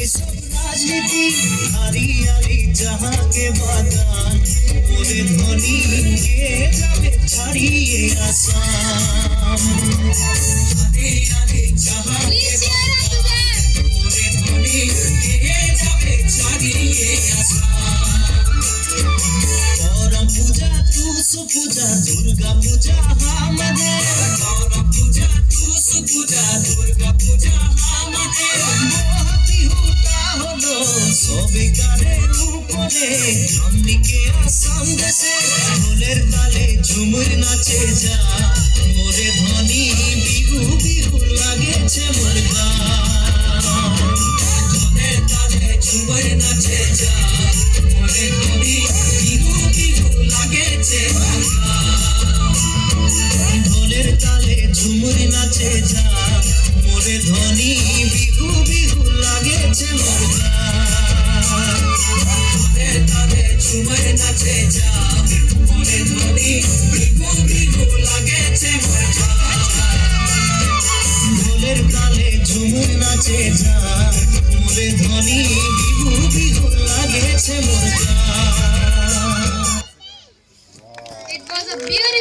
सब राजनीति हरियाली जहाँ के बागान पूरे ध्वनि के जावे छड़िए आसाम हरियाली जहाँ के बागान पूरे ध्वनि के जावे छड़िए आसाम करम पूजा तुलस पूजा दुर्गा पूजा हमदे करम पूजा तुलस पूजा दुर्गा पूजा हमदे সবিকারের উপরে আমনিকে আসাম দেশে ঢোলের তালে ঝুমুর নাচে যা মোরে ধ্বনি বিহু বিহু লাগেছে মোর গান ঢোলের তালে ঝুমুর নাচে যা মোরে ধ্বনি বিহু বিহু লাগেছে মোর গান ঢোলের তালে ঝুমুর নাচে যা মোরে ধ্বনি বিহু বিহু লাগেছে মোর গান ঝুমুর নাচে যা মোরে ধ্বনি বিহু বিহু লাগেছে মোর গান ঢোলের তালে ঝুমুর নাচে যা মোরে ধ্বনি বিহু বিহু লাগেছে মোর গান It was a beautiful